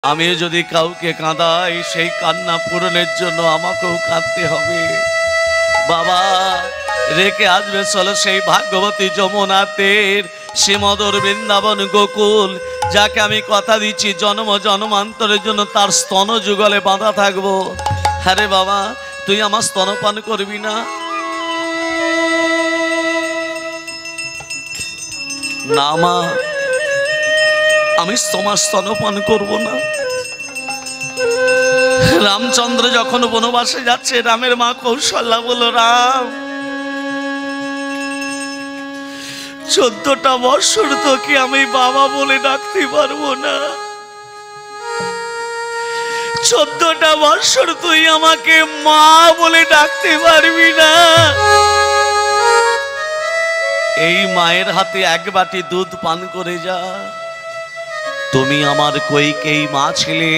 আমিও যদি কাউকে কাঁদাই সেই কান্না পূরণের জন্য আমাকেও কাঁদতে হবে। বাবা রেখে আসবে চলো সেই ভাগ্যবতী যমুনাতের শ্রীমদর বৃন্দাবন গোকুল, যাকে আমি কথা দিচ্ছি জন্ম জন্মান্তরের জন্য তার স্তন যুগলে বাঁধা থাকবো। হ্যাঁ রে বাবা, তুই আমার স্তনপান করবি না? না মা, আমি তোমার স্তনপান করব না। রামচন্দ্র যখন বনবাসে যাচ্ছে, রামের মা কৌশল্যা বলল, রাম 14টা বছর তোকে আমি বাবা বলে ডাকতে পারবো না। 14টা বছর তুই আমাকে মা বলে ডাকতে পারবি না। এই মায়ের হাতে এক বাটি দুধ পান করে যা। তুমি আমার কইকেই মা ছিলে,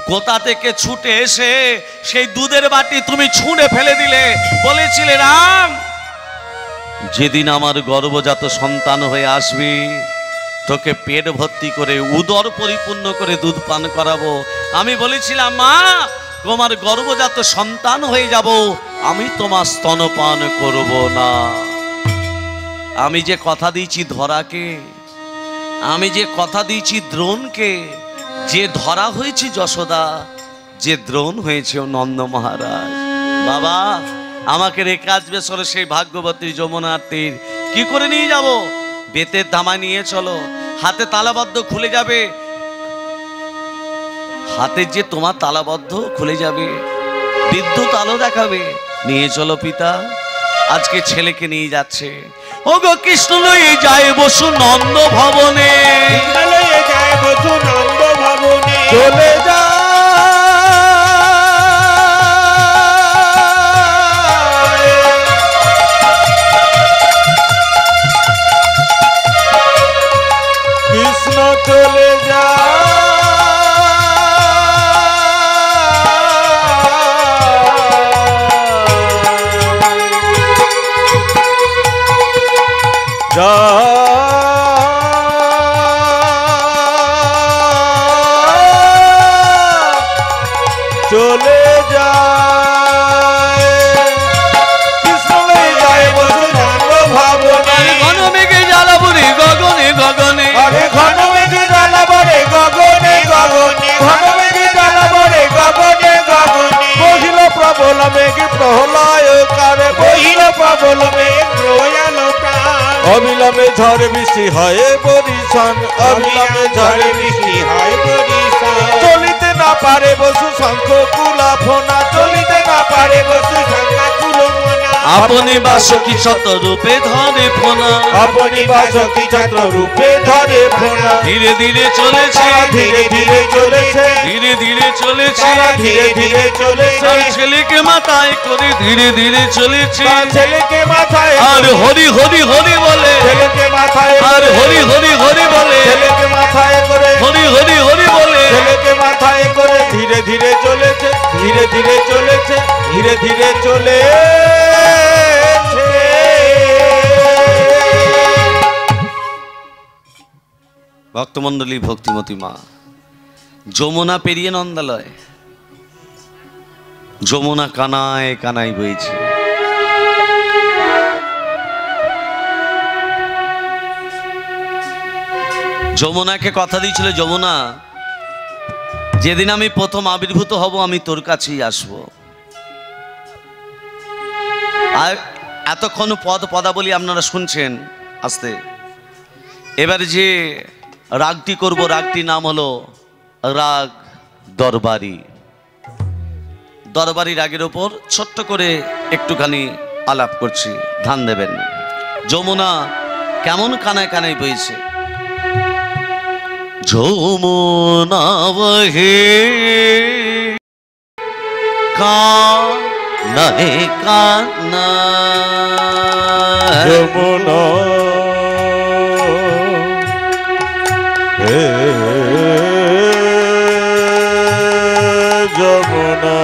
কোথা থেকে ছুটে এসে সেই দুধের বাটি তুমি ছুঁড়ে ফেলে দিলে, বলেছিলে রাম যেদিন আমার গর্ভজাত সন্তান হয়ে আসবে তোকে পেট ভর্তি করে উদর পরিপূর্ণ করে দুধ পান করাবো। আমি বলেছিলাম মা তোমার গর্ভজাত সন্তান হয়ে যাব, আমি তোমার স্তনপান করব না। আমি যে কথা দিয়েছি ধরাকে, আমি যে কথা দিয়েছি দ্রোণকে, যে ধরা হয়েছে যশোদা, যে দ্রোণ হয়েছে নন্দ মহারাজ। বাবা আমাকে রেখে আসবে চলো সেই ভাগ্যবতী যমুনার তীর। কি করে নিয়ে যাব? বেতের ধামা নিয়ে চলো, হাতে তালাবদ্ধ খুলে যাবে, হাতে যে তোমার তালাবদ্ধ খুলে যাবে, বিদ্যুৎ আলো দেখাবে। নিয়ে চলো পিতা, আজকে ছেলেকে নিয়ে যাচ্ছে। ও গো কৃষ্ণ লয়ে যায় বসু নন্দ ভবনে, চলে যা কৃষ্ণ চলে যা চলে যায় কৃষ্ণ লয়ে যায় বসু নন্দ ভবনে। ঘন মেঘে জ্বালাবরে গগনে গগনে, আরে ঘন মেঘে জ্বালাবরে গগনে গগনে, ঘন মেঘে জ্বালাবরে গগনে গগনে। বহিল প্রবল মেঘ প্রলয় কারে, বহিল প্রবল মেঘ প্রয়াল প্রাণ। অবিলম্বে ঝড় বৃষ্টি হয় বরিশান, অবিলম্বে ঝড় বৃষ্টি হয় বরিশান। চলিতে না পারে বসু শঙ্খ কুলা ফোনা, চলিতে না পারে বসু শঙ্খ কুলো মোনা। আপনি বাসকি শত রূপে ধরে ফোনা, আপনি বাসকি ছত্র রূপে ধরে ফোনা। ধীরে ধীরে চলেছে, ধীরে ধীরে চলেছে, ধীরে ধীরে চলেছে, ধীরে ধীরে চলেছে। ছেলেকে মাথায় করে ধীরে ধীরে চলেছে, ছেলেকে মাথায় আর হরি হরি হরি বলে, ছেলেকে মাথায় আর হরি হরি হরি বলে, ছেলেকে মাথায় করে হরি হরি হরি বলে, ছেলেকে মাথায় করে ধীরে ধীরে চলেছে, ধীরে ধীরে চলেছে, ধীরে ধীরে চলে। ভক্তমন্ডলী ভক্তিমতী মা, যমুনা পেরিয়ে নন্দালয়, যমুনা কানায় কানায় বইছে। যমুনাকে কথা দিয়েছিল, যমুনা যেদিন আমি প্রথম আবির্ভূত হব আমি তোর কাছেই আসব। আর এতক্ষণ পদাবলী আপনারা শুনছেন আস্তে। এবার যে রাগটি করব, রাগটি নাম হলো রাগ দরবারি। দরবারি রাগের ওপর ছোট্ট করে একটুখানি আলাপ করছি, ধ্যান দেবেন। যমুনা কেমন কানায় কানায় বইছে। যমুনা বহে কানায় কানায়, যমুনা হে যমুনা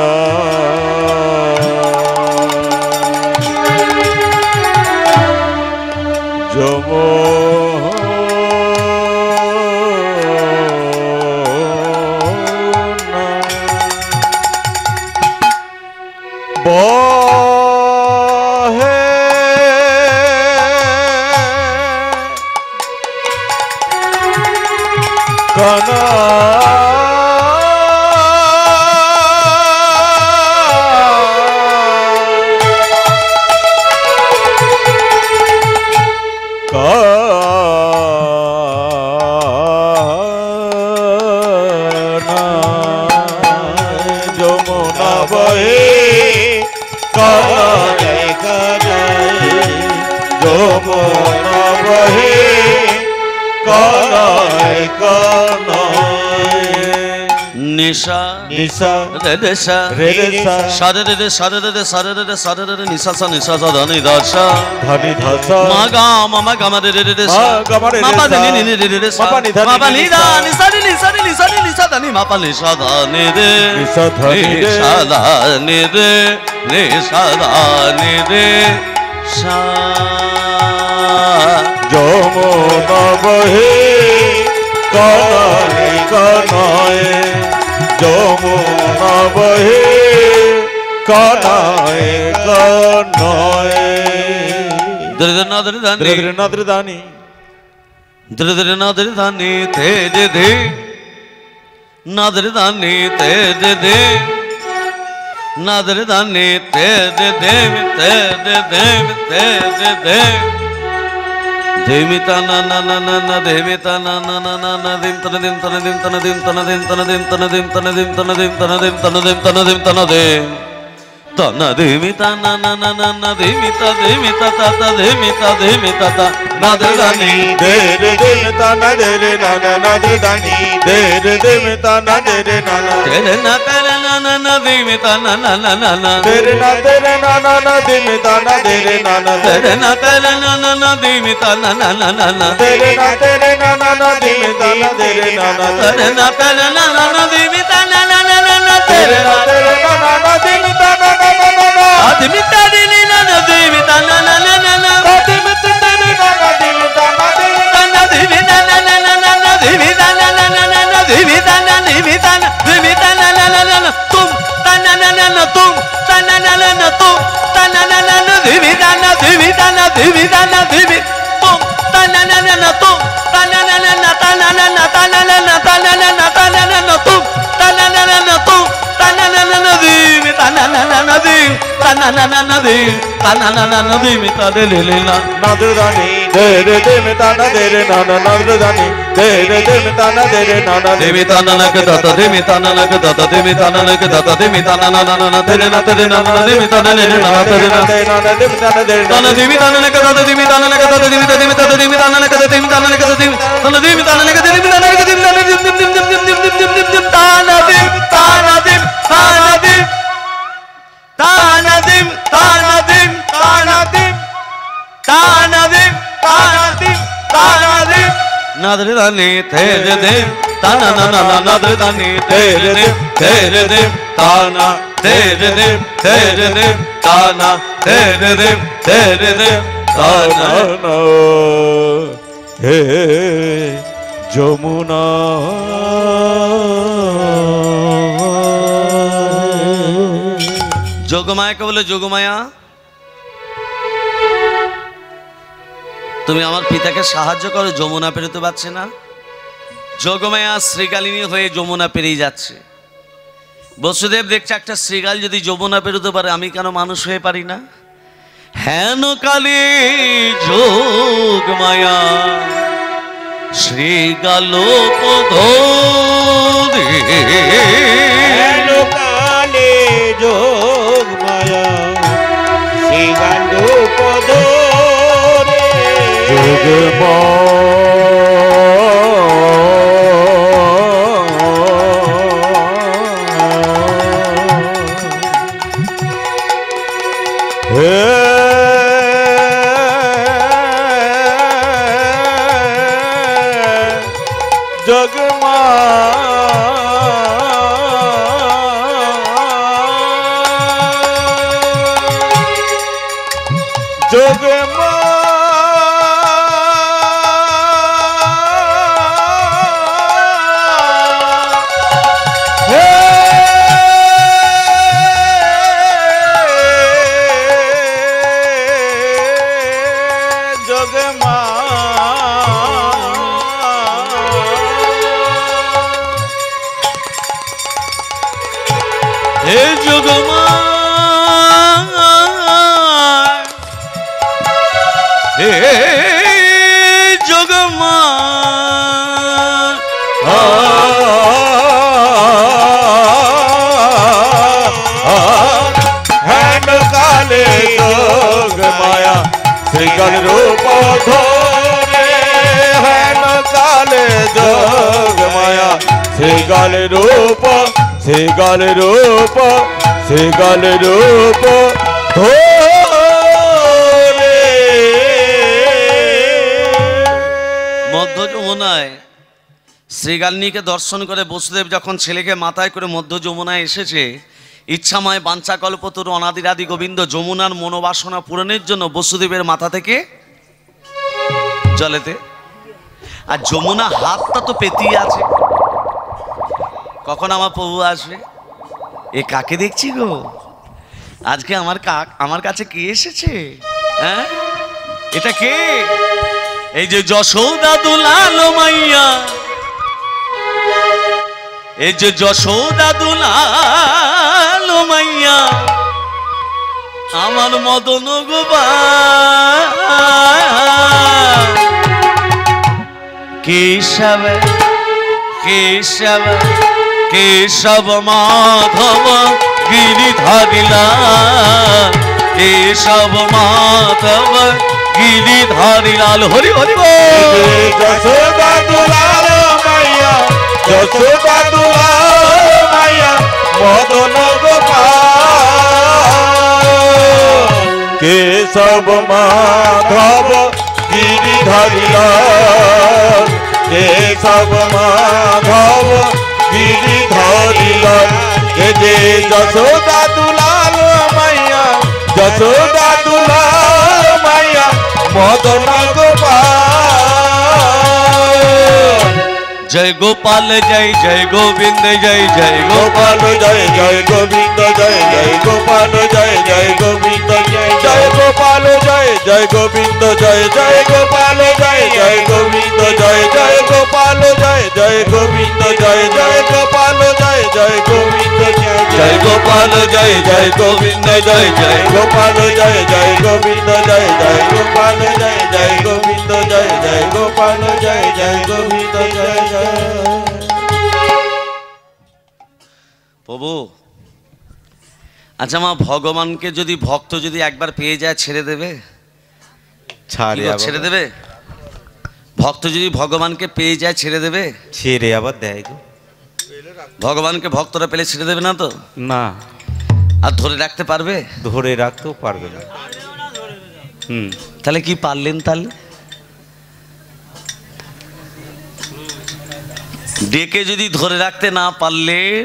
যমুনা কানায় কানায় নিশা নিশা রে রেশা রে রেশা সারে রে সারে রে সারে রে সারে রে নিশা সা নিশা সা ধনি দশা ধনি ধসা মা গা মা গা মা রে রে রে সা মা গা মা রে রে মা পা সা। নি নি রে রে সা মা পা নি ধা নি মা পা নি নি দা সা। নিশা নি নিশা নি নিশা নি নিশা ধনি মা পা নিশা ধনি রে নিশা ধনি রে। নিশা ধনি রে নিশা ধনি রে সা যমুনা বহে কানায় কানায় যমুনা বহে কানায় কানায় দরে দরে না দরে দানি দ্রে নাদ্রে দানি দরে দরে না দরে দানি তে দে দে না দরে দানি তে দে দে না দরে দানি তে দে দে তে দে দে তে দে দে দেমিতা না না না না না দেমিতা না না না না না দিম তন দিম তন দিম তন দিম তন দিম তন দিম তন দিম তন দিম তন দিম তন দিম তন দিম তন দিম তন দিম তন দেমিতা না না না না না দেমিতা দেমিতা তা তা দেমিতা দেমিতা তা না দে দানি দে রে দে তা না দে রে না না না দে দানি দে রে দে তা না দে রে না না তেরে না তেরে না না না দেমিতা না না না না না দে রে না না দে তা না দে রে না না তেরে না তেরে না না না দেমিতা না না না না না দে রে না না দে তা না দে রে না না তেরে না তেরে না না না দেমিতা না না না না না দে তেরে রে না না না দে তা না না না না না দেমিতা রে না না দেমিতা না না না না না দে রে না না দে তা না দে Tana divina na na na na na divina na na na na na divina na divina na divina na na na na tum tana na na na tum tana na na na tum tana na na na divina na divina na divina na divi tum tana na na na tum tana na na na tana na na tana na na tana na na tana na na tum tana na na na tum tana na na na divi tana na na na divi tana na na na divi tana na na na divi tade le le na নাদ্রে দানি দে রে তা না দে রে না না নাদ্রে দানি দে রে তা না দে রে না না Demi tana na ke data, demi tana na ke data, demi tana na ke data, demi tana na na na na, tere na demi tana le na na tere na. Tana demi tana na ke data, demi tana na ke data, demi tana na ke data, demi tana na ke data, demi tana na ke data, tana demi tana na ke data, demi tana na ke data, dim dim dim dim dim dim dim dim dim dim tana dim tana dim tana dim tana dim tana dim tana dim tana dim tana dim tana dim Nadre dani tere de tana na na na nadre dani tere de tana tere de tana tere de tana হে যমুনা যোগমায়াকে বলে যোগমায়া তুমি আমার পিতাকে সাহায্য করো যমুনা পেরোতে পারছে না যোগমায়া শ্রীকালিনী হয়ে যমুনা পেরিয়ে যাচ্ছে বসুদেব দেখছে একটা শ্রীকাল যদি যমুনা পেরোতে পারে আমি কেন মানুষ হয়ে পারি না হেন কালী যোগমায়া শ্রীকাল কালে যোগ মায়া শ্রীগান্ডু পদরে যোগ জগমা জগমা জগমা হে যোগমা হে যোগমা হেন কালে যোগ মায়া শ্রীকাল রূপ ধরে হেন কালে রূপ সে গাল রূপ সে গাল রূপ ধরে মধ্য যমুনায় শ্রীগান্নীকে দর্শন করে বসুদেব যখন ছেলেকে মাথায় করে মধ্য যমুনায় এসেছে, ইচ্ছাময় বাঞ্ছাকল্পতরু অনাদিরাদি গোবিন্দ যমুনার মনোবাসনা পূরণের জন্য বসুদেবের মাথা থেকে জলেতে, আর যমুনা হাতটা তো পেতেই আছে, কখন আমার প্রভু আসবে? এ কাকে দেখছি গো? আজকে আমার কাছে কে এসেছে? হ্যাঁ, এটা কে? এই যে যশোদা দুলাল মাইয়া, এই যে যশোদা দুলাল মাইয়া, আমার মদন গোপাল কেশব কেশব কেশব মাধব গিরিধারিলাল, কেশব মাধব গিরিধারিলাল। হরি হরি বল। যশোদা দুলাল মাইয়া যশোদা দুলাল মাইয়া মদন গোপাল কেশব মাধব গিরিধারিলাল, কেশব মাধব গিরিধারিলাল। এ যে যশোদা দুলাল মাইয়া যশোদা দুলাল মাইয়া মদন গোপাল। জয় গোপাল জয় জয় গোবিন্দ জয় জয় গোপাল জয় জয় গোবিন্দ জয় জয় গোপাল জয় জয় গোবিন্দ জয় জয় গোপাল জয় জয় গোবিন্দ জয় জয় গোপাল জয় জয় গোবিন্দ জয় জয় গোপাল জয় জয় গোবিন্দ জয় জয় গোপাল জয় জয় গোবিন্দ জয় গোপাল জয় জয় গোবিন্দ জয় জয় গোপাল জয় জয় গোবিন্দ জয় জয় গোপাল জয় জয় গোবিন্দ জয় জয় গোপাল জয় জয় গোবিন্দ জয় জয়। প্রভু, আচ্ছা মা, ভগবানকে যদি ভক্ত যদি একবার পেয়ে যায় ছেড়ে দেবে? ছেড়ে দেবে? ভক্ত যদি ভগবানকে পেয়ে যায় ছেড়ে দেবে? ছেড়ে আবার দেয় গো। ভগবানকে ভক্তরা পেলে ছেড়ে দেবে না তো? না। আর ধরে রাখতে পারবে? ধরে রাখতেও পারবে না। তাহলে কি পারলেন? তাহলে ডেকে যদি ধরে রাখতে না পারলেন,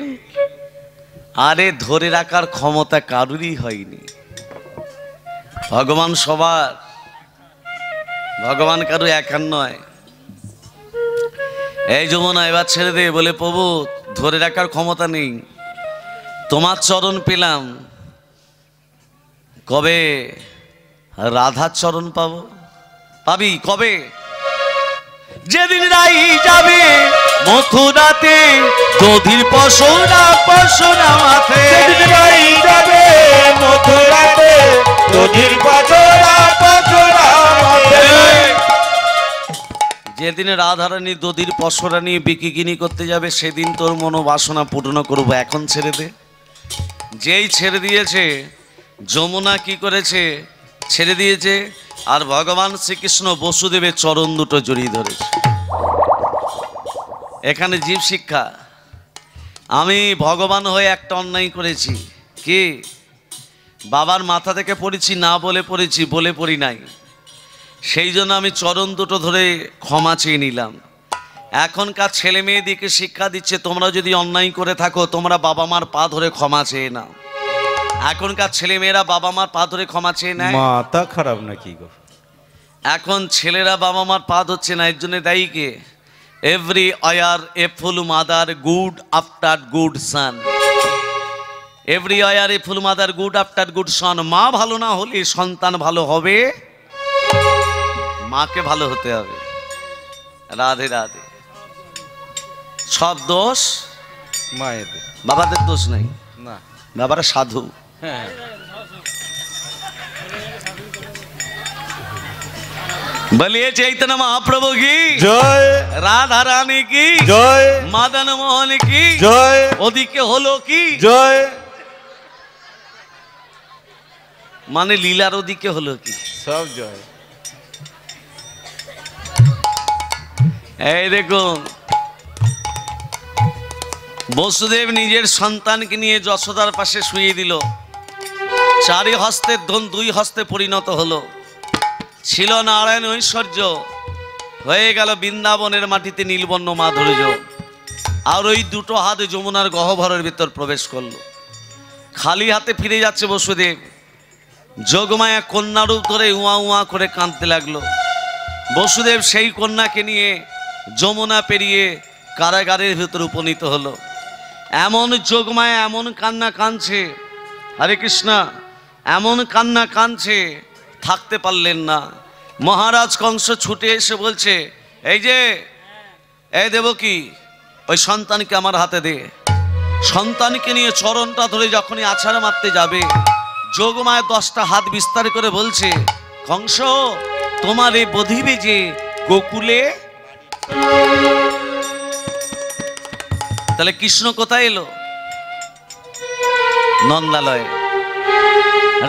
আরে ধরে রাখার ক্ষমতা কারুরই হয়নি। ভগবান সবার, ভগবান কারু একার নয়। এই যমুনা এবার ছেড়ে দে বলে, প্রভু ধরে রাখার ক্ষমতা নেই, তোমার চরণ পেলাম, কবে রাধার চরণ পাবো? পাবি কবে? যেদিন রাই যাবে মথুরাতে, দধির পশরা পশরা মাথে, যেদিন রাই যাবে মথুরাতে, দধির পশরা পশরা মাথে। যেদিন রাধারানী দধির পশরা নিয়ে বিকিকিনি করতে যাবে, সেদিন তোর মনোবাসনা পূর্ণ করবো। এখন ছেড়ে দে। যেই ছেড়ে দিয়েছে, যমুনা কি করেছে? ছেড়ে দিয়েছে, আর ভগবান শ্রীকৃষ্ণ বসুদেবের চরণ দুটো জড়িয়ে ধরেছে। এখানে জীব শিক্ষা। আমি ভগবান হয়ে একটা অন্যায় করেছি। কি? বাবার মাথা থেকে পড়েছি না বলে পড়েছি, বলে পড়ি নাই। সেই জন্য আমি চরণ দুটো ধরে ক্ষমা চেয়ে নিলাম। এখনকার ছেলে মেয়েদিকে শিক্ষা দিচ্ছে, তোমরা যদি অন্যায় করে থাকো, তোমরা বাবা মার পা ধরে ক্ষমা চেয়ে নাও। এখনকার ছেলে মেয়েরা বাবা মার পা ধরে ক্ষমা চেয়ে নেয়। মাথা খারাপ নাকি গো? এখন ছেলেরা বাবা মার পা ধরছে না, এর জন্য দায়ী কে? এভরি ওয়ার এ ফুল মাদার গুড আফটার গুড সান। এভরি ওয়ার এ ফুল মাদার গুড আফটার গুড সন। মা ভালো না হলে সন্তান ভালো হবে? মাকে ভালো হতে হবে। রাধে রাধে। সব দোষ মায়েদের, বাবাদের দোষ নাই। না, বাবারা সাধু। হ্যাঁ। বলিয়ে চৈতন্য মহাপ্রভু কি জয়, রাধা রানী কি জয়, মদন মোহন কি জয়, ওদিকে হলো কি জয়। মানে লীলার ওদিকে হলো কি? সব জয়। এই দেখুন, বসুদেব নিজের সন্তানকে নিয়ে যশোদার পাশে শুয়ে দিল। চারি হস্তের ধন দুই হস্তে পরিণত হলো। ছিল নারায়ণ ঐশ্বর্য, হয়ে গেল বৃন্দাবনের মাটিতে নীলবর্ণ মাধুর্য। আর ওই দুটো হাত যমুনার গহ্বরের ভিতর প্রবেশ করলো। খালি হাতে ফিরে যাচ্ছে বসুদেব। যোগমায়া কন্যারূপ ধরে উয়া উয়া করে কাঁদতে লাগলো। বসুদেব সেই কন্যাকে নিয়ে যমুনা পেরিয়ে কারাগারের ভিতর উপনীত হলো। এমন যোগমায়া এমন কান্না কাঁদছে, হরে কৃষ্ণ, এমন কান্না কাঁদছে, থাকতে পারলেন না। মহারাজ কংস ছুটে এসে বলছে, এই যে এই দেবকী, ওই সন্তানকে আমার হাতে দে। সন্তানকে নিয়ে চরণটা ধরে যখনই আছাড় মারতে যাবে, যোগমায়া 10টা হাত বিস্তার করে বলছে, কংস তোমার এই বধিবে যে গোকুলে। তাহলে কৃষ্ণ কোথায় এলো? নন্দালয়ে।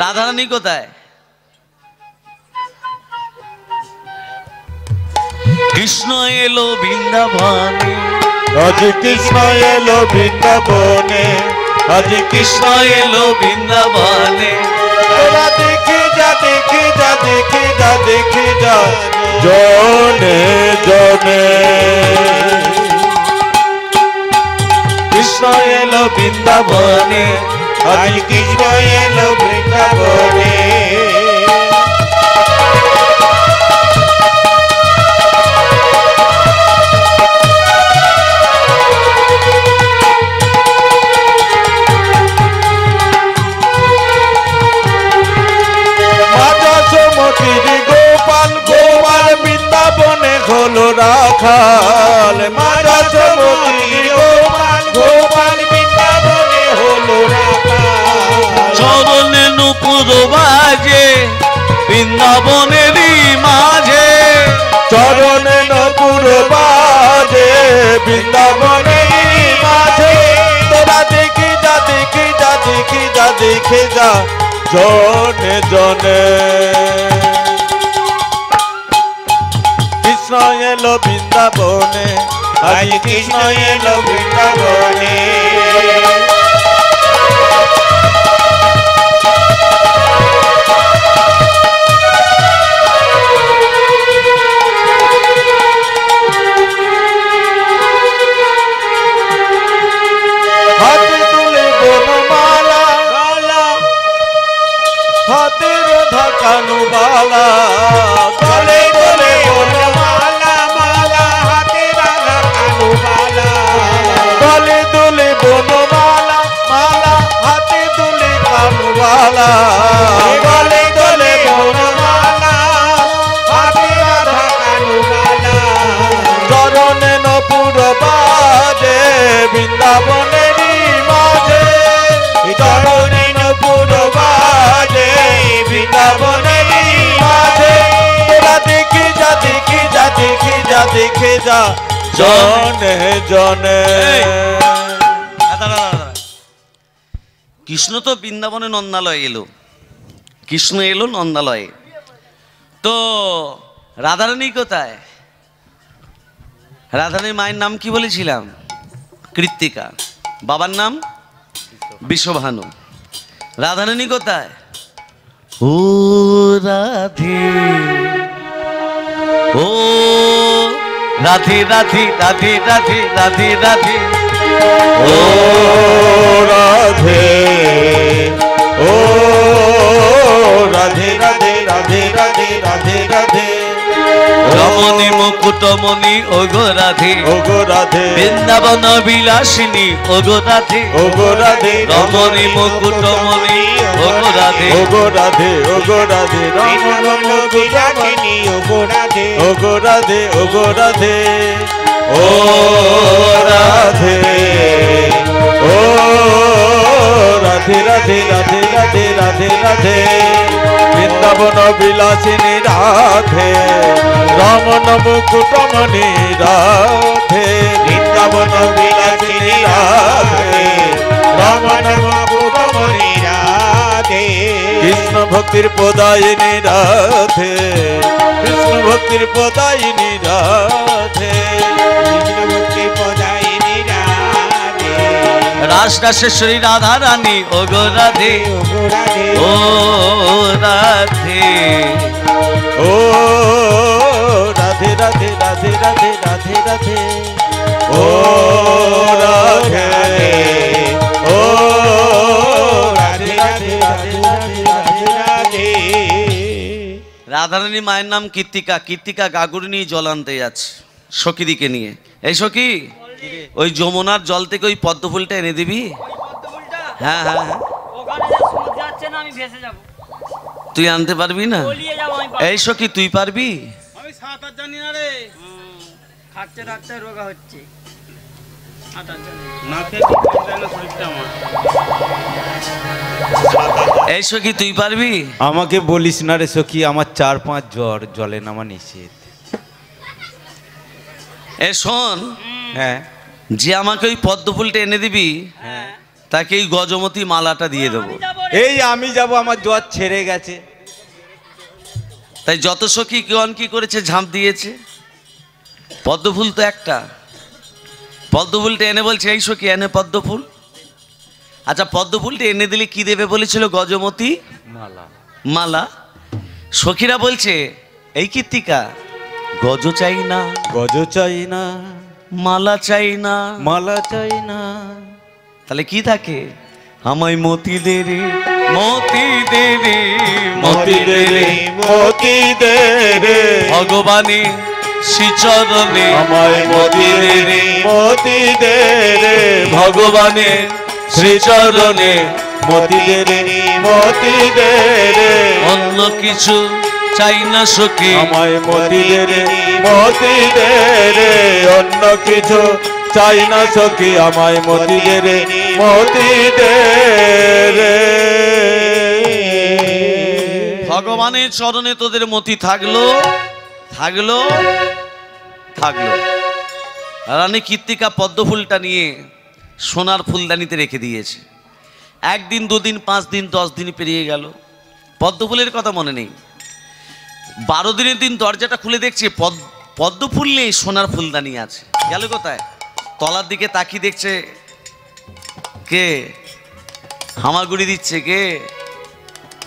রাধারানী কোথায়? কৃষ্ণ এলো বৃন্দাবনে, আজ কৃষ্ণ এলো বৃন্দাবনে, আজ কৃষ্ণ এলো বৃন্দাবনে। তোরা দেখে যা, দেখে যা, দেখে যা, দেখে যা, জনে জনে। কৃষ্ণ এলো বৃন্দাবনে, আজ কৃষ্ণ এলো বৃন্দাবনে। গোপাল গোপাল বৃন্দাবনে হলো রাখাল। মারা চমকির গোপাল গোপাল বৃন্দাবনে হলো রাখাল। চরণে নূপুর বাজে বৃন্দাবনেরই মাঝে, চরণে নূপুর বাজে বৃন্দাবনেরই মাঝে। তোরা দেখে যা, দেখে যা, দেখে যা, দেখে যা, জনে জনে। কৃষ্ণ এলো বৃন্দাবনে, আজ কৃষ্ণ এলো বৃন্দাবনে। হাতে তুলে বনমালা, হাতের ধাকানু বালা, গলে গলে বনমালা মালা, হাতের ধাকানু বালা। গলে দুলে বনমালা মালা, হাতে দুলে কানু বালা। গলে গলে বনমালা, হাতে ধাকানু বালা। চরণে নপুর বাজে বৃন্দাবনেরই মাঝে, চরণে নপুর বাজে বৃন্দাবনেরই মাঝে। তোরা দেখে যা, দেখে যা, দেখে যা, দেখে যা, জনে জনে। কৃষ্ণ তো বৃন্দাবনে নন্দালয়ে এলো, কৃষ্ণ এলো নন্দালয়ে। তো রাধারানী কোথায়? রাধারানীর মায়ের নাম কি বলেছিলাম? কৃত্তিকা। বাবার নাম বিশ্বভানু। রাধারানী কোথায়? ও রাধে, ও রাধে রাধে রাধে রাধে রাধে রাধে, ও রাধে, ও রাধে রাধে রাধে রাধে রাধে রাধে। রমণী মুকুটমণি ওগো রাধে, ওগো রাধে, বৃন্দাবন বিলাসিনী ওগো রাধে, ওগো রাধে, রমণী মুকুটমণি ওগো রাধে, ওগো রাধে, ওগো রাধে, রমণ বিলাসিনী ওগো রাধে, ওগো রাধে, ওগো রাধে, ও রাধে, ও রাধে রাধে রাধে রাধে রাধে রাধে। বৃন্দাবন বিলাসিনী রাধে, রমণ মুকুটমণি রাধে। বৃন্দাবন বিলাসিনী রাধে, রমণ মুকুটমণি রাধে। কৃষ্ণ ভক্তির প্রদায়িনী রাধে, কৃষ্ণ ভক্তির প্রদায়িনী রাধে, কৃষ্ণ ভক্তির প্রদায়িনী রাধে। রাসরাসেশ্বরী রাধা রানী ও গো রাধে ও রাধে ও রাধে রাধে রাধে রাধে রাধে রাধে ও রাধে ও রাধে রাধে রাধে রাধে রাধে রাধে। রাধারানী মায়ের নাম কীর্তিকা। কীর্তিকা গাগুর নিয়ে জল আনতে যাচ্ছে সখীদিকে নিয়ে। এই সখী, ওই যমুনার জল থেকে ওই পদ্ম ফুলটা এনে দিবি। হ্যাঁ হ্যাঁ হ্যাঁ, তুই আনতে পারবি না? এই সখী তুই পারবি? আমি সাঁতার জানি না রে। থাকতে থাকতে রোগা হচ্ছে। এই সখী তুই পারবি? আমাকে বলিস না রে সখী, আমার 4-5 জ্বর, জলে নামা নিষেধ। এ শোন, হ্যাঁ যে আমাকে ওই পদ্ম ফুলটা এনে দিবি তাকে এই গজমতি মালাটা দিয়ে দেবো। এই আমি যাব, আমার জ্বর ছেড়ে গেছে। তাই যত সখী কেন কি করেছে, ঝাঁপ দিয়েছে। পদ্ম ফুল তো একটা, পদ্ম ফুলটা এনে বলছে এই সখী এনে পদ্ম ফুল। আচ্ছা পদ্ম ফুলটা এনে দিলে কি দেবে বলেছিল? গজমতি মালা। মালা। সখীরা বলছে এই কীর্তিকা, গজ চাই না, গজ চাই না, মালা চাই না, মালা চাই না, তাহলে কি থাকে? আমায় মতি দে রে, মতি দে রে, মতি দে রে, মতি দে রে, ভগবানে শ্রীচরণে আমায় মতি দে রে, মতি দে রে, ভগবানে শ্রীচরণে মতি দে রে, মতি দে রে, অন্য কিছু চাই না সখী, আমায় মতি দে রে, মতি দে রে, অন্য কিছু চাই না সখী, আমায় মতি দে রে, মতি দে রে। ভগবানের চরণে তোদের মতি থাকলো, থাকলো, থাকলো। রানী কীর্তিকা পদ্ম ফুলটা নিয়ে সোনার ফুলদানিতে রেখে দিয়েছে। 1 দিন 2 দিন 5 দিন 10 দিন পেরিয়ে গেল, পদ্ম ফুলের কথা মনে নেই। 12 দিনের দিন দরজাটা খুলে দেখছে পদ্ম ফুল নেই, সোনার ফুলদানি আছে। গেল কোথায়? তলার দিকে তাকিয়ে দেখছে কে হামাগুড়ি দিচ্ছে, কে?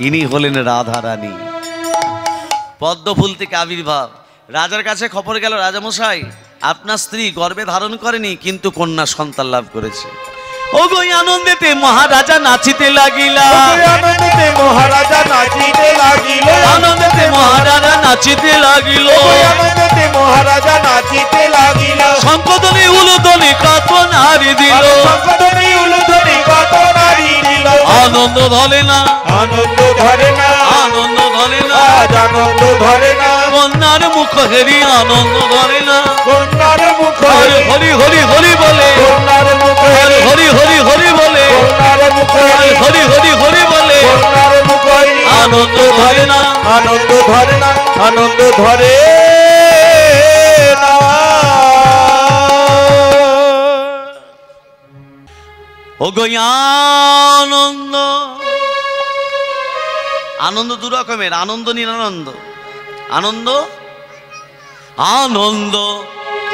ইনি হলেন রাধা রানী। পদ্ম ফুল থেকে আবির্ভাব। রাজার কাছে খবর গেল, রাজামশাই আপনার স্ত্রী গর্ভে ধারণ করেনি কিন্তু কন্যা সন্তান লাভ করেছে। ও গো আনন্দেতে মহারাজা নাচিতে লাগিলা, আনন্দেতে মহারাজা নাচিতে লাগিল, আনন্দেতে মহারাজা নাচিতে লাগিল, আনন্দেতে মহারাজা নাচিতে লাগিল, শঙ্খধ্বনি উলুধ্বনি কত নারী দিল, শঙ্খধ্বনি উলুধ্বনি কত নারী দিল, আনন্দ ধরে না, আনন্দ ধরে না, আনন্দ ধরে না, আজ আনন্দ ধরে না, কন্যার মুখ হেরি আনন্দ ধরে না। কন্যার মুখ হরি হরি হরি হরি বলে, কন্যার মুখ হরি হরি হরি হরি বলে, কন্যার মুখ হরি হরি হরি বলে, কন্যার মুখ আনন্দ ধরে না, আনন্দ ধরে না, আনন্দ ধরে না। ও গো আনন্দ, আনন্দ দু রকমের, আনন্দ নিরানন্দ। আনন্দ, আনন্দ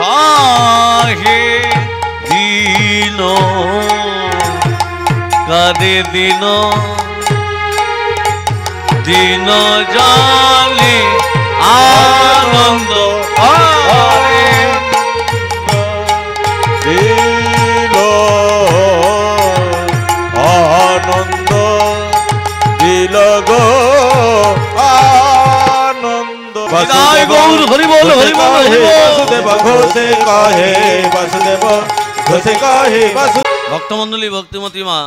কাহে দিন কাদে দিন, দিন জানে আনন্দ আরে দিল আনন্দ দিল গো আনন্দ। বিদায় গৌর হরি বল, হরি বল, হরি বল। বাসুদেব ঘোষে কাহে, বাসুদেব ঘোষে কাহে, ভক্তমণ্ডলী, ভক্তিমতী মা,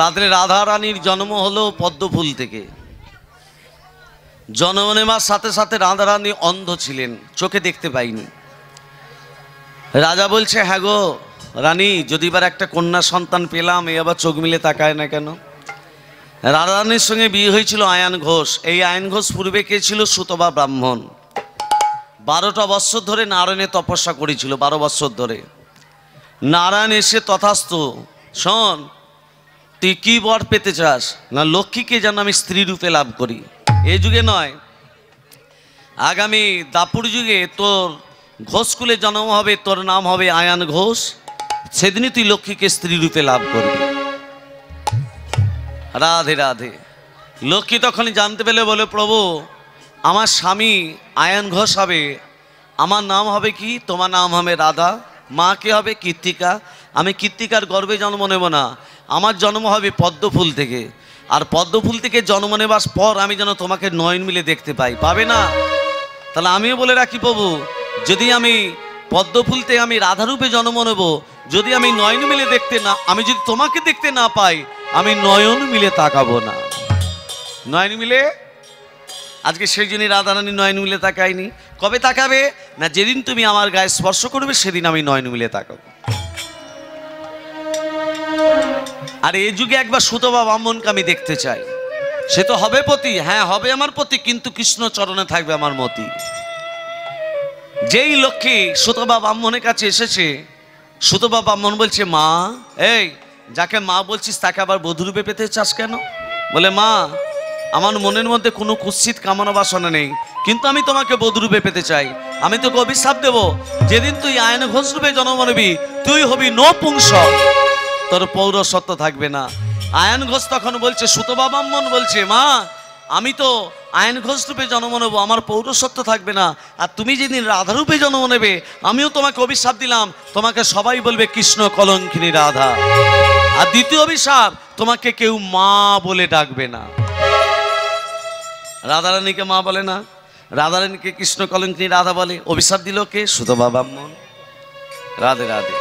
রাত্রে রাধা রানীর জন্ম হলো পদ্ম ফুল থেকে। জন্ম নেওয়ার সাথে সাথে রাধা রানী অন্ধ ছিলেন, চোখে দেখতে পাইনি। রাজা বলছে হ্যাঁ গো রানী, যদি এবার একটা কন্যা সন্তান পেলাম, এ আবার চোখ মিলে তাকায় না কেন? রাধা রানীর সঙ্গে বিয়ে হয়েছিল আয়ান ঘোষ। এই আয়ান ঘোষ পূর্বে কে ছিল? সুতবা ব্রাহ্মণ। 12টা বৎসর ধরে নারায়ণে তপস্যা করেছিল, 12 বৎসর ধরে। নারায়ণ এসে তথাস্তু, শোন তুই কি বর পেতে চাস? না লক্ষ্মীকে যেন আমি স্ত্রী রূপে লাভ করি। এই যুগে নয়, আগামী দাপুর যুগে তোর ঘোষকুলে জন্ম হবে, তোর নাম হবে আয়ান ঘোষ। সেদিনই তুই লক্ষ্মীকে স্ত্রী রূপে লাভ করবি। রাধে রাধে। লক্ষ্মী তখনই জানতে পেলে বলে, প্রভু আমার স্বামী আয়ন ঘোষ হবে, আমার নাম হবে কি? তোমার নাম হবে রাধা, মা কে হবে? কীর্তিকা। আমি কীর্তিকার গর্ভে জন্ম নেব না, আমার জন্ম হবে পদ্মফুল থেকে। আর পদ্মফুল থেকে জন্ম নেবার পর আমি যেন তোমাকে নয়ন মিলে দেখতে পাই। পাবে না? তাহলে আমিও বলে রাখি প্রভু, যদি আমি পদ্মফুল থেকে আমি রাধারূপে জন্ম নেব, যদি আমি নয়ন মিলে দেখতে না, আমি যদি তোমাকে দেখতে না পাই, আমি নয়ন মিলে তাকাবো না। নয়ন মিলে, আজকে সেই জন্যই রাধারানী নয়ন মিলে তাকায়নি। কবে তাকাবে? না যেদিন তুমি আমার গায়ে স্পর্শ করবে সেদিন আমি নয়ন মিলে তাকাবো। আর এই যুগে একবার সুতপা ব্রাহ্মণকে আমি দেখতে চাই। সে তো হবে পতি, হ্যাঁ হবে আমার পতি, কিন্তু কৃষ্ণ চরণে থাকবে আমার মতি। যেই লক্ষ্মী সুতপা ব্রাহ্মণের কাছে এসেছে, সুতপা ব্রাহ্মণ বলছে, মা, এই যাকে মা বলছিস তাকে আবার বধূরূপে পেতে চাস কেন? বলে, মা আমার মনের মধ্যে কোনো কুৎসিত কামনা বাসনা নেই, কিন্তু আমি তোমাকে বধূরূপে পেতে চাই। আমি তোকে অভিশাপ দেব, যেদিন তুই আয়ন ঘোষ রূপে জন্ম নিবি তুই হবি নপুংসক, তোর পৌরসত্ব থাকবে না। আয়ন ঘোষ তখন বলছে, সুতপা ব্রাহ্মণ বলছে, মা আমি তো আয়ন ঘোষ রূপে জন্ম নেবো, আমার পৌরসত্ব থাকবে না। আর তুমি যেদিন রাধারূপে জন্ম নেবে, আমিও তোমাকে অভিশাপ দিলাম, তোমাকে সবাই বলবে কৃষ্ণ কলঙ্কিনী রাধা। আর দ্বিতীয় অভিশাপ, তোমাকে কেউ মা বলে ডাকবে না। রাধারানীকে মা বলে না, রাধারানীকে কৃষ্ণ কলঙ্কিনী রাধা বলে। অভিশাপ দিল কে? সুতপা ব্রাহ্মণ। রাধে রাধে।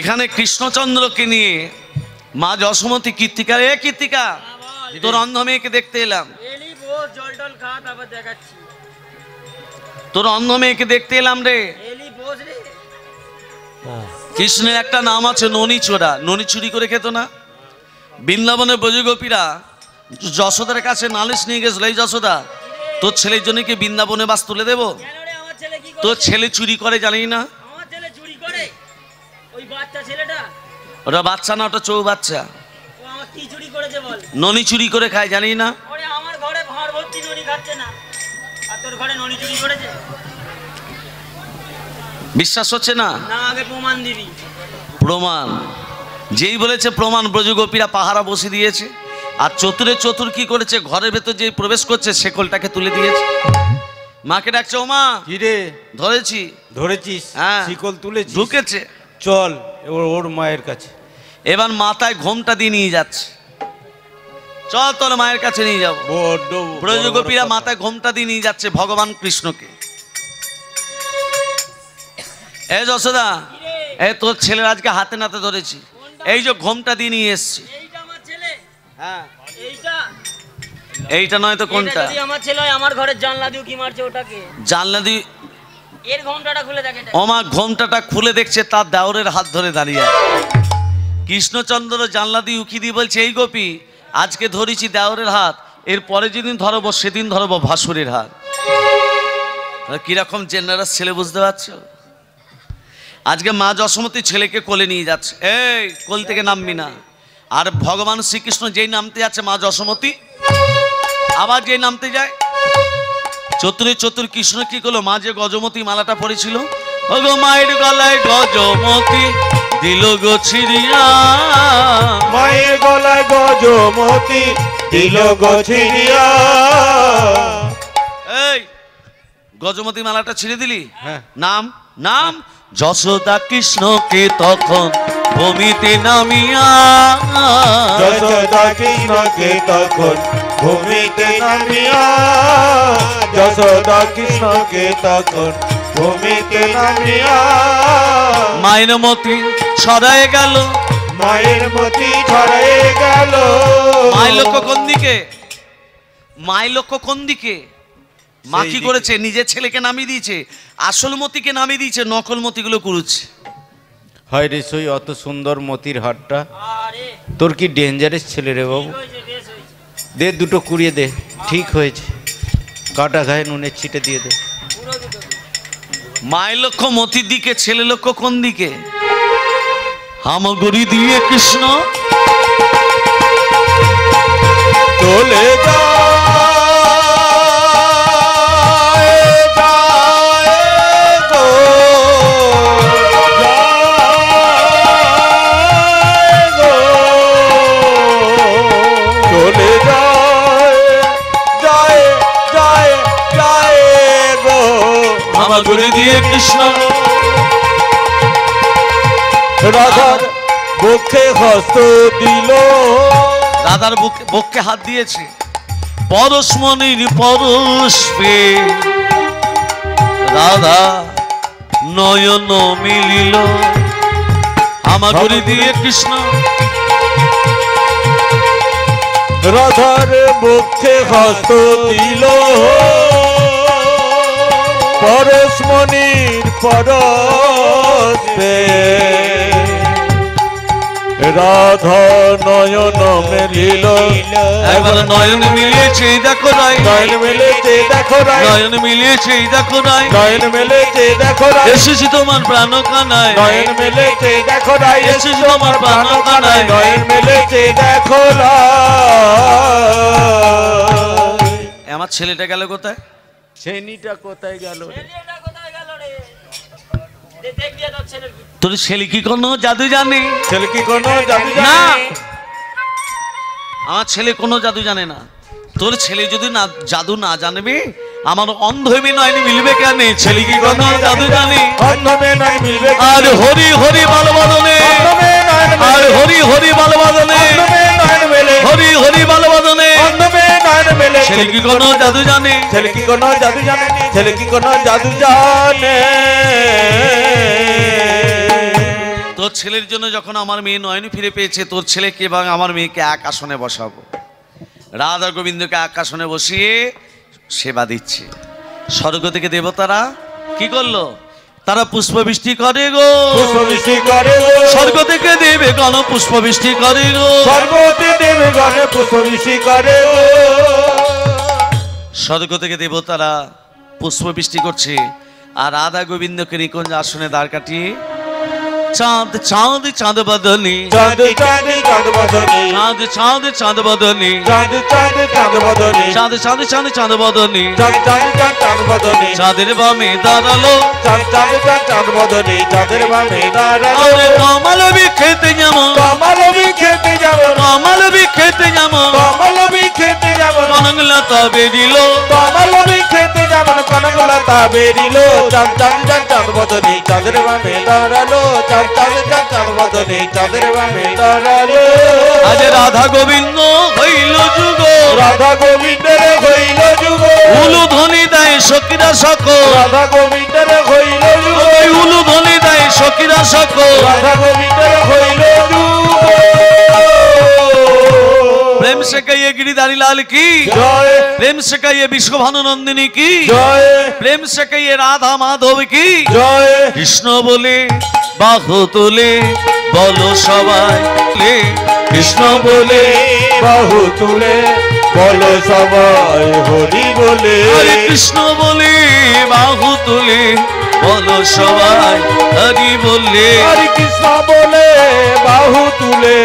এখানে কৃষ্ণচন্দ্রকে নিয়ে মা যশোমতী কীর্তিকা, এ কীর্তিকা তোর অন্ধ মেয়েকে দেখতে এলাম, তোর অন্ধ মেয়েকে দেখতে এলাম রে। কৃষ্ণের একটা নাম আছে ননীচোরা, ননী চুরি করে খেত না? বৃন্দাবনের ব্রজগোপীরা যশোদার কাছে নালিশ নিয়ে গেছিল, এই যশোদা তোর ছেলের জন্য কি বৃন্দাবনে বাস তুলে দেবো? তোর ছেলে চুরি করে জানি না? ওটা বাচ্চা না, ওটা চৌ বাচ্চা। ননী চুরি করে খায় জানি না? বিশ্বাস হচ্ছে না? প্রমাণ যেই বলেছে প্রমাণ, ব্রজগোপীরা পাহারা বসে দিয়েছে। আর চতুরে চতুর কি করেছে? ঘরের ভেতর যে প্রবেশ করছে শেকলটাকে তুলে দিয়েছে। মাকে ডাকছে, ও মা, কি রে? ধরেছি। ধরেছিস? হ্যাঁ, শিকল তুলেছিস? ঢুকেছে। চল এবার ওর মায়ের কাছে। এবার মাথায় ঘোমটা দিয়ে নিয়ে যাচ্ছে, চল তোর মায়ের কাছে নিয়ে যাবো। ব্রজগোপীরা মাথায় ঘোমটা দিয়ে নিয়ে যাচ্ছে ভগবান কৃষ্ণকে। এই যশোদা, এই তোর ছেলের আজকে হাতে নাতে ধরেছি, এই যে ঘোমটা দিয়ে নিয়ে এসছি। হ্যাঁ, এইটা নয় তো কোনটা? আমার ছেলে আমার ঘরের জানলা দিয়ে কি মারছে ওটাকে? জানলা দিয়ে এর ঘোমটাটা খুলে দেখে। ওমা ঘোমটাটা খুলে দেখছে, তার দেওরের হাত ধরে দাঁড়িয়ে আছে। কৃষ্ণচন্দ্র জানলা দিয়ে উকি দিয়ে বলছে, এই গোপী আজকে ধরেছি দেওরের হাত, এর পরে যেদিন ধরবো সেদিন ধরবো ভাসুরের হাত। কিরকম জেনারেস ছেলে বুঝতে পারছো? আজকে মা যশোমতী ছেলেকে কোলে নিয়ে যাচ্ছে, এই কোল থেকে নামবি না। আর ভগবান শ্রীকৃষ্ণ যেই নামতে যাচ্ছে মা যশোমতী আবার যেই নামতে যায়, চতুরে চতুর কৃষ্ণ কি করলো? মা যে গজমতী মালাটা পরেছিল, ও গো মায়ের গলায় গজমতী দিল গো ছিড়িয়া, মায়ের গলায় গজমতী দিল গো ছিড়িয়া। এই গজমতী মালাটা ছিঁড়ে দিলি? হ্যাঁ। নাম নাম যশোদা কৃষ্ণকে তখন ভূমিতে নামিয়া, যশোদা কৃষ্ণকে তখন ভূমিতে নামিয়া, যশোদা কৃষ্ণকে তখন ভূমিতে নামিয়া। মায়ের মতি ছড়ায় গেল, মায়ের মতি ছড়ায় গেল। মায়ের লক্ষ্য কোন দিকে? মায়ের লক্ষ্য কোন দিকে? মা কি করেছে? নিজের ছেলেকে নামিয়ে দিয়েছে, আসল মতিকে নামিয়ে দিয়েছে, নকল মতিগুলো কুড়ুচ্ছে। হয় রে সই, অত সুন্দর মতির হাটটা তোর কি ডেঞ্জারাস ছেলে রে বাবু। দে দুটো কুড়িয়ে দে, ঠিক হয়েছে। কাটা গায়ে নুনের ছিটে দিয়ে দে। মায়ের লক্ষ্য মতির দিকে, ছেলে লক্ষ্য কোন দিকে? হামগরি দিয়ে কৃষ্ণ চলে যায় যায় কৃষ্ণ রাধার বক্ষে হস্ত দিল, রাধার বক্ষে হাত দিয়েছে, পরশমণির পরশে রাধা নয়ন মিলিল, হামাগুড়ি দিয়ে কৃষ্ণ রাধার বক্ষে হস্ত দিল, পরশমণির পরশে রাধা নয়ন মেলিল। একবার নয়ন মিলিয়েছে দেখো রাই, নয়ন মেলেছে দেখো রাই, নয়ন মিলিয়েছে দেখো রাই, নয়ন মেলেছে দেখো রাই, এসেছি তোমার প্রাণ কানায়, নয়ন মেলেছে দেখো রাই, এসেছি তোমার প্রাণ কানায়, নয়ন মেলেছে দেখো রাই। আমার ছেলেটা গেল কোথায়? ছেনিটা কোথায় গেল রে? তোর ছেলে কি কোনো জাদু জানে? ছেলে কি কোনো জাদু না, জানে? আমার ছেলে কোনো জাদু জানে না। তোর ছেলে যদি না জাদু না জানবে, আমার অন্ধ হয়ে নয় মিলবে কেন? ছেলে কি কোনো জাদু জানে? অন্ধমে নয় মিলবে কেন? আর হরি হরি বালবাদনে, অন্ধমে নয়ন মেলে, আর হরি হরি বালবাদনে, অন্ধমে নয়ন মেলে, হরি হরি বালবাদনে, অন্ধমে নয়ন মেলে। ছেলে কি কোনো জাদু জানে? ছেলে কি কোনো জাদু জানে? ছেলে কি কোনো জাদু জানে? তোর ছেলের জন্য যখন আমার মেয়ে নয়ন ফিরে পেয়েছে, তোর ছেলেকে এবং আমার মেয়েকে এক আসনে বসাবো। রাধা গোবিন্দকে এক আসনে বসিয়ে সেবা দিচ্ছে। স্বর্গ থেকে দেবতারা কি করলো? তারা পুষ্পবৃষ্টি করে গো, পুষ্পবৃষ্টি করে গো, স্বর্গ থেকে দেবে গণ পুষ্পবৃষ্টি করে গো, স্বর্গতে দেবে গণে পুষ্পবৃষ্টি করে গো। স্বর্গ থেকে দেবতারা পুষ্পবৃষ্টি করছে। আর রাধা গোবিন্দকে নিকুঞ্জ আসনে দাঁড় কাটিয়ে চাঁদ চাঁদ চাঁদ বদনি, চাঁদ চাঁদ চাঁদ বদনি, চাঁদ চাঁদ চাঁদ বদনি, চাঁদ চাঁদ চাঁদ বদনি, চাঁদ চাঁদ চাঁদ চাঁদ বদনি, চাঁদ চাঁদ চাঁদ চাঁদ বদনি, চাঁদের বামে দাঁড়ালো, চাঁদ চাঁদ চাঁদ চাঁদ বদনি, চাঁদের বামে দাঁড়ালো। আরে কমল বি খেতে যাবো, কমলবি খেতে যাব, কমল বি খেতে যাবো, কমলবি খেতে যাব, কনকলতা বেরিল, কমলবি খেতে যাব, কনকলতা বেরিল। চাঁদ চাঁদ চাঁদ চাঁদ বদনি, চাঁদের বামে দাঁড়ালো, চাঁদ চাঁদ চাঁদ চাঁদ বদনি, চাঁদের বামে দাঁড়ালো। আজ রাধা গোবিন্দ হইল যুগ, রাধা গোবিন্দের হইল যুগ, উলু ধ্বনি দেয় সখীরা সকল, রাধা গোবিন্দের হইল যুগ, ওই উলু ধ্বনি দেয় সখীরা সকল। রাধা গোবিন্দের হইল যুগ। প্রেম से कहिए गिरिधारी लाल की জয়, प्रेम से कहिए विश्वभानु नंदिनी की জয়, प्रेम से कहिए राधा माधव की জয়। কৃষ্ণ বলে বাহু তুলে বলো সবাই লে, কৃষ্ণ বলে বাহু তুলে বলো সবাই হরি বলে। হরে কৃষ্ণ বলে বাহু তুলে বলো সবাই হরি বলে। হরে কৃষ্ণ বলে বাহু তুলে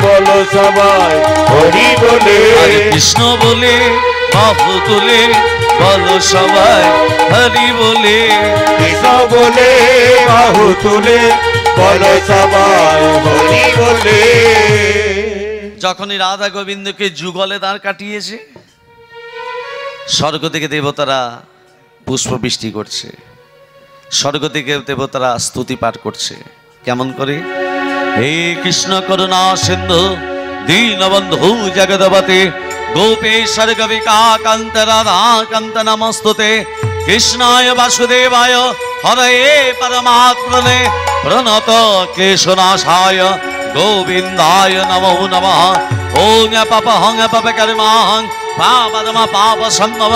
বলো সবাই হরি বলে। হরে কৃষ্ণ বলে বাহু তুলে বলো সবাই হরি বলে। কৃষ্ণ বলে বাহু তুলে বলো সবাই হরি বলে। যখনই রাধা গোবিন্দকে যুগলে দাঁড় কাটিয়েছে, স্বর্গ থেকে দেবতারা পুষ্প বৃষ্টি করছে, স্বর্গ থেকে দেবতারা স্তুতি পাঠ করছে। কেমন করে? হে কৃষ্ণ করুণা সিন্ধু দীনবন্ধু জগদপতে গোপেশ্বর কবিকা কান্ত রাধা কান্ত নমস্তুতে। কৃষ্ণায় বাসুদেবায় হরয়ে পরমাত্মনে প্রণত কেশনাশায় গোবিন্দায় নমো নমঃ। ওং পাপ হং পাপ কর্মাহং পাপদম পাপ সম্ভব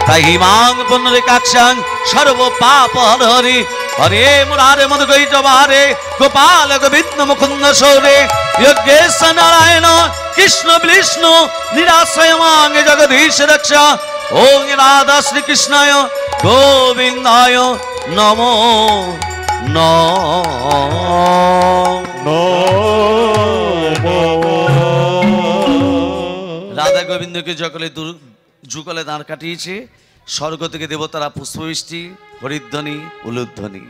তহিমাং পুনরিকাক্ষং সর্ব পাপ হর হরি। হরে মুরারে মধুকৈটবারে গোপাল গোবিন্দ মুকুন্দ সৌরে যজ্ঞেশ নারায়ণ কৃষ্ণ বিষ্ণু নিরাশ্রয় মাং জগদীশ রক্ষা। ওং রাধা শ্রীকৃষ্ণায় গোবিন্দায় নমো নমঃ। রাধা গোবিন্দকে যুগলে দাঁড় কাটিয়েছে, স্বর্গ থেকে দেবতারা পুষ্পবৃষ্টি হরিধ্বনি উলুধ্বনি